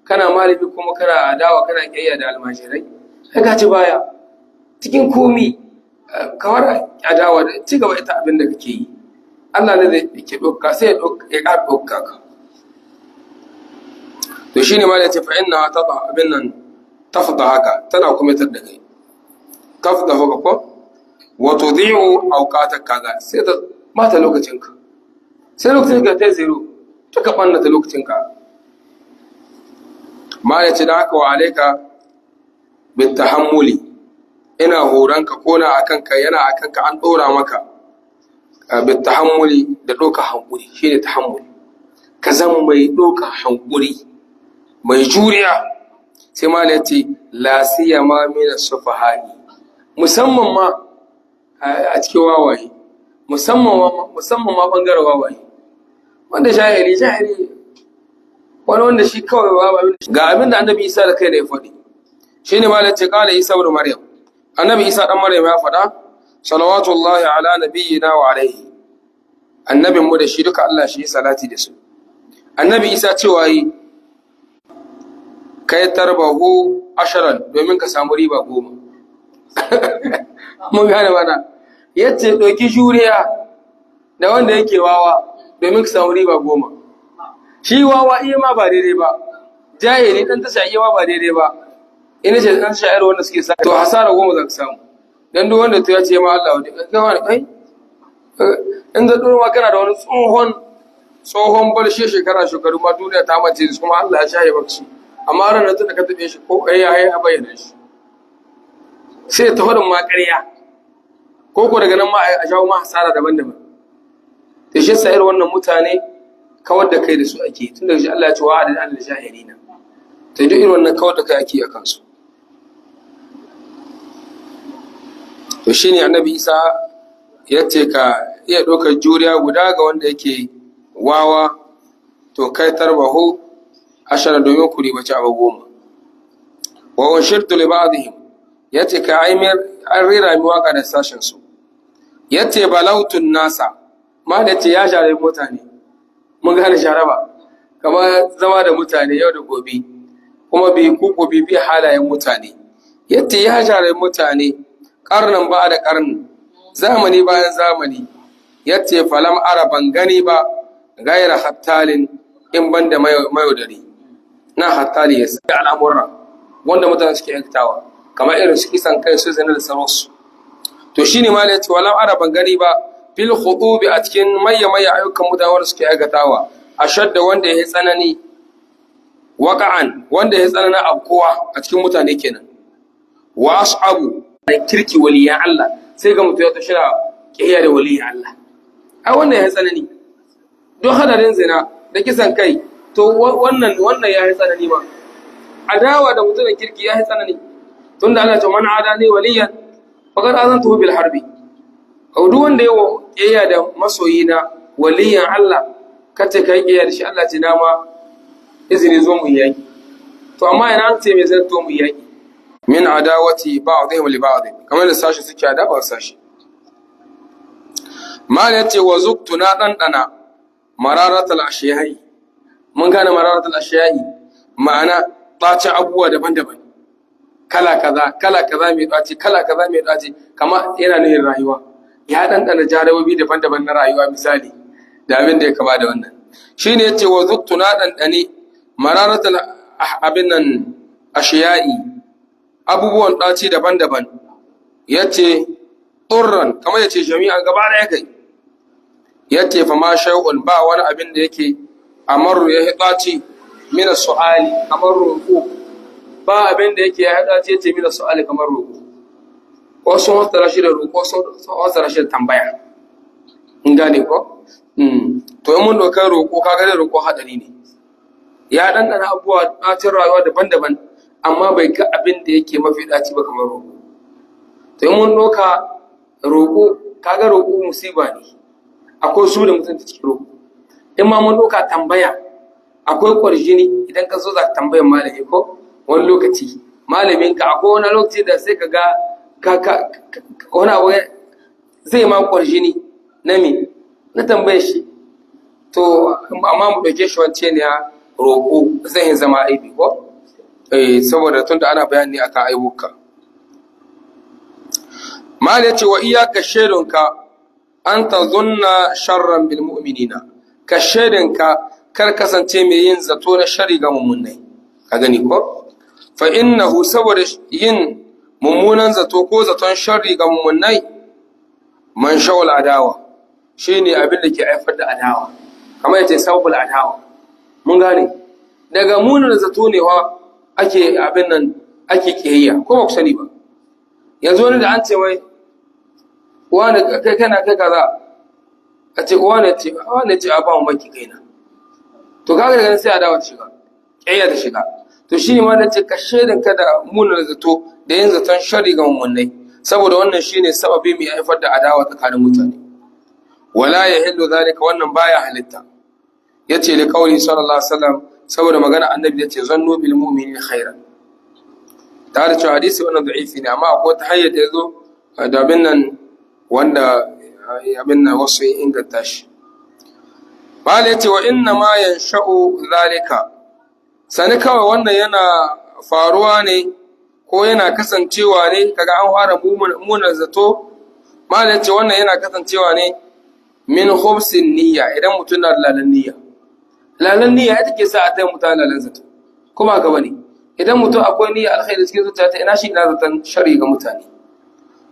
kana malami kuma kana adawa kana kiyayya da almajirai kai ka ci baya cikin komi kawar adawa da ci gaba ita abin da kake yi Allah ne zai ke ɗauka sai ya ƙara ɗauka ka to shi ne ma da ce fa inna ta abin nan tafda haka tana kuma tar da kai tafda haka ko wato dhi'u awqatak kaza sai ta mata lokacinka sai lokacin ka ta zero ta ka banna ta lokacinka ma da ce da haka wa alaika bit tahammuli ina horanka ko na akan ka yana akan ka an dora maka bit tahammuli da doka hankuri shine tahammuli ka zama mai doka hankuri mai juriya sai ma da ce la siyama min as-sufahai musamman ma a cikin wawaye musamman ma bangaren wawaye wanda jahili wani wanda shi kawai wawaye ga abin da annabi Isa da kai da ya faɗi shine ma da ce kala Isa ibn Maryam annabi Isa dan Maryam ya faɗa salawatullahi ala nabiyyina wa alaihi annabin mu da shi duka Allah shi salati da su annabi Isa cewa yi kai tarbahu asharan domin ka samu riba 10 mun gane mana yace doki juriya da wanda yake wawa domin ka samu riba 10 shi wawa iya ma ba daidai ba jahili dan tasha iya ma ba daidai ba ina ce dan sha'ir wanda suke sa to hasara 10 zaka samu dan duk wanda to ya ce ma Allah kai in da dole ma kana da wani tsohon balshe shekaru ma duniya ta mace su kuma Allah ya shaye baki amma ran da ka tabe shi ko ya bayyana shi sai ta hodin ma ƙarya ko daga nan ma a jawo ma hasara daban-daban to shi sai wannan mutane kawar da kai da su ake tun da shi Allah ya ce wa adal al-jahilina to duk irin wannan kawar da kai ake a kansu to shine annabi Isa yace ka iya dokar juriya guda ga wanda yake wawa to kai tarbahu ashara domin ku ribaci abu 10 wa unshirtu li ba'dihim yace ka aimir an rera mi waka da sashin su yace balautun nasa ma da ce ya share mutane mun gane sharaba kamar zama da mutane yau da gobe kuma bi halayen mutane yace ya share mutane karnan ba da karni zamani bayan zamani yace falam araban gani ba gaira hattalin in banda mayaudari na hattali ya sai al'amurra wanda mutane suke aikatawa kamar irin su kisan kai su zina da sauransu to shine ma ne cewa lam araban gani ba fil khutubi a cikin mayya ayyukan mutane wanda suke aikatawa ashadda wanda ya tsanani waqa'an wanda ya tsanana abkuwa a cikin mutane kenan wa ashabu kirki waliyan Allah sai ga mutum ya tashira kiyaye da waliyan Allah ai wannan ya tsanani don hadarin zina da kisan kai to wannan ya yi tsanani ma adawa da mutumin kirki ya yi tsanani tunda Allah ta man adani waliyan faqad azantuhu bil harbi duk wanda yawo kiyaya da masoyina waliyan Allah kace kai kiyaya da shi Allah ce dama izini zo mu yaki to amma ina an ce me zan to mu yaki min adawati ba'dihim li ba'd kamar da sashi suke adawa sashi mal yace wa zuqtu na dandana mararatul ashiyai mun gane mararatul ashiyai ma'ana ɓaci abubuwa daban-daban kala kaza mai ɓaci kala kaza mai ɓaci kama yana nuna rayuwa ya ɗanɗana jarabobi daban-daban na rayuwa misali da abin da ya kama da wannan shine yace wa zuktu na ɗanɗane mararatul abin nan ashiyai abubuwan ɗaci daban-daban yace turran kamar yace jami'an gaba ɗaya kai yace fa ma shay'un ba wani abin da yake amaru ya hidaci min as-su'ali kamar roƙo ba abin da yake ya hidaci yace min as-su'ali kamar roƙo ko sun wata rashi da roƙo sun wata rashi da tambaya in gane ko to in mun dokar roƙo kaga da roƙo hadari ne ya dandana abubuwa ɗacin rayuwa daban-daban amma bai ga abin da yake mafi ɗaci ba kamar roƙo to in mun doka roƙo kaga roƙo musiba ne akwai su da mutum ta cikin roƙo in ma mun doka tambaya akwai kwarjini idan ka zo za ka tambayar malami ko wani lokaci malamin ka akwai wani lokaci da sai ka ga wani abu zai ma kwarjini na me na tambayar shi to amma mu ɗauke shi wance ne roƙo zai zama aibi ko saboda tunda ana bayani akan aibuka. mal yace wa iyyaka shaydunka an tazunna sharran bil mu'minina, ka shaydunka kar kasance mai yin zato na shari ga mummunai. Ka gani ko fa innahu, saboda yin mummunan zato ko zaton shari ga mummunai, man shawul adawa, shine abin da ke haifar da adawa, kamar yace sabul adawa. Mun gane daga munin zato ne wa ake abin nan ake kiyayya, ko ba ku sani ba. Yanzu wani da an ce wai wani kai kana kai kaza, a ce wani ce a ba mu baki kaina, to kaga daga nan sai adawa ta shiga, kiyayya ta shiga. To shine ma da ce ka shaidan ka da munin zato da yin zaton shari ga mummunai, saboda wannan shine sababi mai haifar da adawa tsakanin mutane. Wala yahillu zalika, wannan baya halitta. Yace li qauli sallallahu alaihi wasallam, saboda magana annabi yace zannu bil mu'minina khairan. Tare cewa hadisi wannan da'ifi ne, amma akwai ta hayya da yazo da abin nan wanda abin nan wasu inganta shi. Bala yace wa inna ma yansha'u zalika, sani kawai wannan yana faruwa ne ko yana kasancewa ne kaga an fara munan zato. Bala yace wannan yana kasancewa ne min khubsin niyya, idan mutum na lalan niyya. Lalan niyya ita ke sa a tayi mutum lalan zato, kuma ga bane idan mutum akwai niyya alkhairi cikin zuciya ta, ina shi ina zaton shari ga mutane.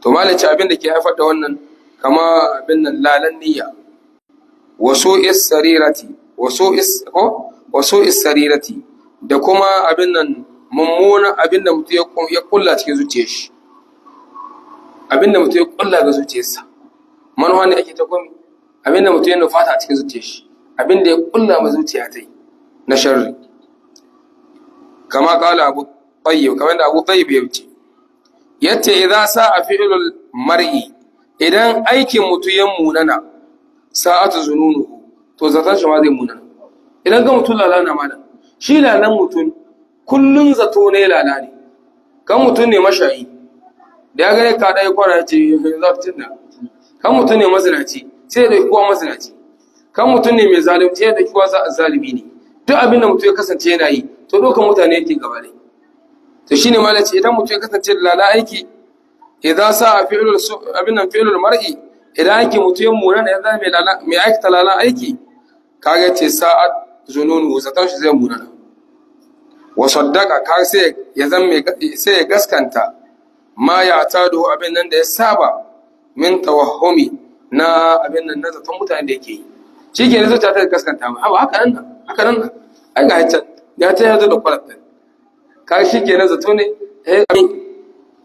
To malaci abin da ke haifar da wannan kama abin nan lalan niyya, wasu'is sarirati, da kuma abin nan mummuna abin da mutum ya kulla cikin zuciyar shi, abin da mutum ya kulla ga zuciyarsa. Manuwa ne ake ta komi, abin da mutum ya nufata a cikin zuciyar shi, abin da ya kulla ma zuciya ta yi na sharri. Kama kala Abu Tayyib, kamar da Abu Tayyib ya wuce, yace idza sa'a fi'lul mar'i, idan aikin mutum ya munana, sa'atu zununuhu, to zaton shi ma zai munana. Idan ga mutum lalana malam, shi lalan mutum kullun zato ne lala ne. Kan mutum ne mashayi, da ya gane ka dai kwara ce zaftin da. Kan mutum ne mazinaci, sai da kuwa mazinaci. Kan mutum ne mai zalunci, sai da kuwa zalimi ne. Duk abin da mutum ya kasance yana yi, to dokan mutane yake gaba ne. To shine malaci idan mutum ya kasance da lala aiki, idan sa fi'lul abin nan fi'lul mar'i, idan aiki mutum ya munana ya zama mai aikata lala aiki, kaga ce sa'at zununu, zaton shi zai munana. Wa saddaqa, kaga sai ya zama sai ya gaskanta ma ya tado abin nan da ya saba min tawahhumi, na abin nan na zaton mutane da yake yi. Shi ke zuciya ta gaskanta mai, haka nan ai ga haccan ya ta yazo da kwalatta. Kaga shi ke zato ne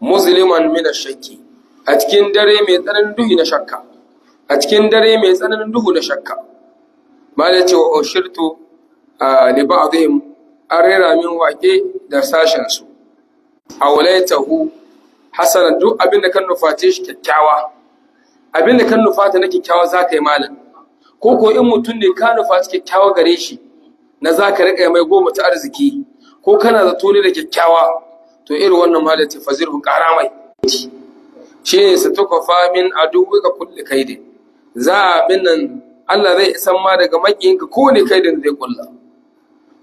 musliman min ash-shakki, a cikin dare mai tsananin duhu na shakka, a cikin dare mai tsananin duhu na shakka. Malai ce wa ushirtu li ba'dihim, an rera min waƙe da sashen su, awlaitahu hasanan, duk abin da kan nuface shi kyakkyawa, abin da kan nufata na kyakkyawa za ka yi malam, ko in mutum ne ka nufaci kyakkyawa gare shi na za ka riƙa mai goma ta arziki, ko kana zato ne da kyakkyawa, to irin wannan malam ce fazirhu, ƙara mai. Shi ne su tukafa min aduwwika kulli kaidin, za a abin nan Allah zai isan ma daga makiyinka kowane kaidin zai kulla.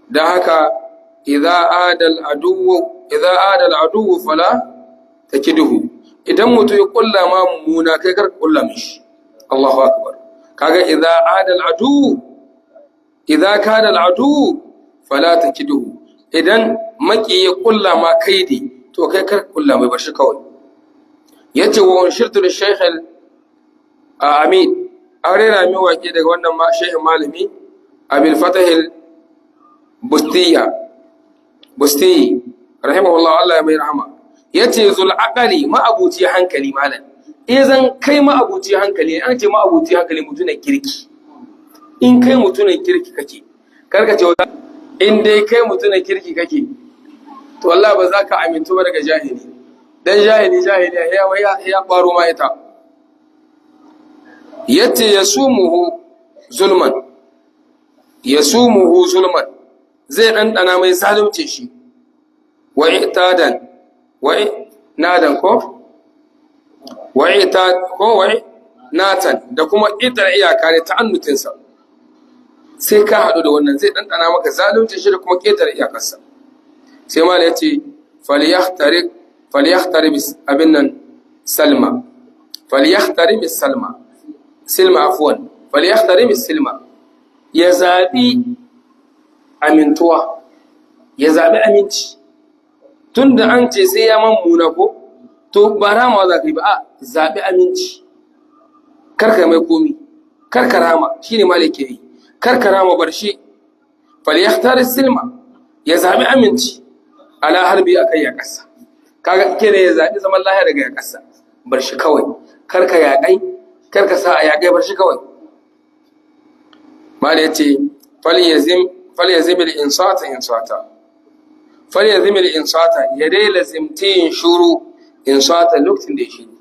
Da haka idza adal aduwwu fala takiduhu, idan mutum ya kulla ma mummuna kai kar kulla mishi. Allahu akbar. Kaga idza kada al adu fala takiduhu, idan maki ya kulla ma kaidi to kai kar kulla mai, bashi kawai. Yace wa unshirtu li shaykh al amin, aurera mi wake daga wannan ma shehin malami Abil Fatah Busti rahimahullah, Allah ya mai rahama. Yace zul aqali, ma abuci hankali malam, zan kai ma abuci hankali, an ce ma abuci hankali mutunan kirki. In kai mutunan kirki kake, karka ce in dai kai mutunan kirki kake, to Allah ba za ka amintu ba daga jahili, dan jahili ya baro ma ita. Yace yasumuhu zulman, zai ɗanɗana mai zalunce shi, natan, da kuma itar iyaka ne ta'annutinsa, sai ka haɗu da wannan zai ɗanɗana maka zalunci shi da kuma ƙetare iyakarsa. Sai mala ya ce falyahtari abin nan salma falyahtari salma silma afuwan falyahtari silma ya zaɓi amintuwa ya zaɓi aminci tun da an ce sai ya mammuna ko to ba rama za ka yi ba a zaɓi aminci karka mai komi karka rama shi ne mala ke yi karka rama bar shi falyahtari silma ya zaɓi aminci ala harbi akai ya ƙasa kaga kene ya zaɓi zaman lahiya daga ya ƙasa bar shi kawai karka yaƙai karka sa a yaƙai bar shi kawai. Mala ya ce falyazim al-insata falyazim al-insata ya dai lazimti yin shuru insata lokacin da ya shiru.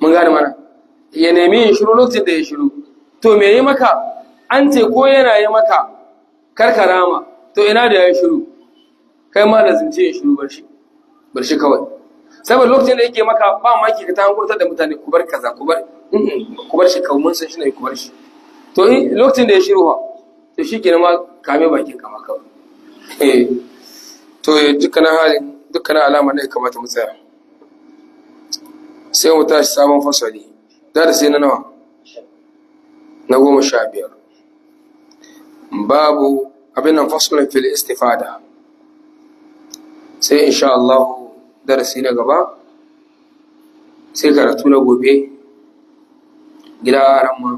Mun gane mana ya nemi yin shuru lokacin da ya shiru. To me yi maka an ce ko yana yi maka karka rama to ina da ya shiru kai ma lazimci yin shiru bar shi kawai saboda lokacin da yake maka ba maki ka ta hankurtar da mutane ku bar kaza ku bar shi kawai mun san shi ne ku bar shi to lokacin da ya shiru ha to shi kenan ma kame bakin kama kawai to dukkanin alama ne kamata mu tsaya sai mu tashi sabon fasali da sai na nawa na 15 babu abin nan fasalin fil istifada sai insha Allah darasi na gaba sai karatu na gobe gida a ramma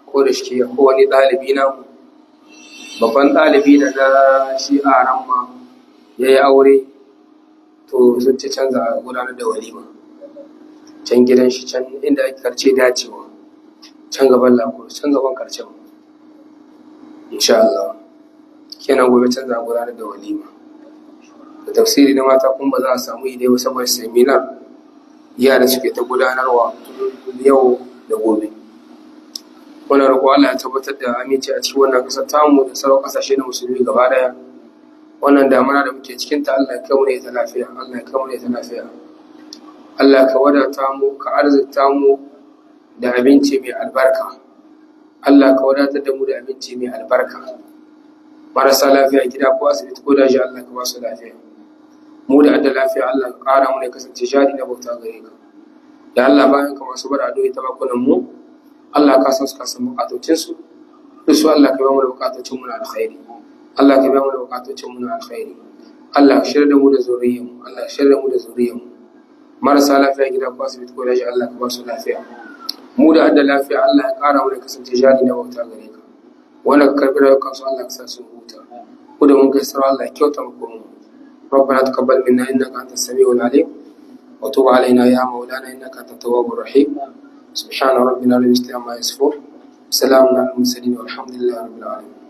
ko da shi ko wani ɗalibi na babban ɗalibi da na shi a ramma ya yi aure to sun ci canza gudanar da walima can gidan shi can inda ake karce dacewa can gaban lako can gaban karcen insha Allah kenan gobe canza gudanar da walima da tafsiri na mata kuma ba za a samu idai ba saboda seminar yara suke ta gudanarwa yau da gobe. Wannan roƙo Allah ya tabbatar da aminci a cikin wannan ƙasar tamu da sauran ƙasashe na musulmi gaba ɗaya. Wannan damana da muke cikin ta Allah ya kai mu ta lafiya, Allah ya kai mu ta lafiya. Allah ka wadata mu, ka arzikta mu da abinci mai albarka. Allah ka wadatar da mu da abinci mai albarka. Marasa lafiya gida ko asibiti ko daji Allah ka ba su lafiya. Mu da adda lafiya Allah ka ƙara mu ne kasance jari na bauta gare ka. Ya Allah bayan ka masu bar addu'o'i ta bakunan mu Allah ka san su ka san bukatocin su da su Allah ka ba mu da bukatocin mu na alkhairi. Allah ka ba mu da bukatocin mu na alkhairi. Allah ka shirya da mu da zuriyar mu, Allah ka shirya da mu da zuriyar mu. Marasa lafiya gida ko asibiti ko daji Allah ka ba su lafiya. Mu da adda lafiya Allah ya ƙara mu ne kasance jari na bauta gare ka. Wanda ka karbi rayukan su Allah ka sa su huta. Ku da mun kai sarwa Allah ya kyauta mu kuma. ربنا تقبل منا إنك أنت السميع العليم وتب علينا يا مولانا إنك أنت التواب الرحيم سبحان ربنا رب العزة عما يصفون سلام على المرسلين والحمد لله رب العالمين.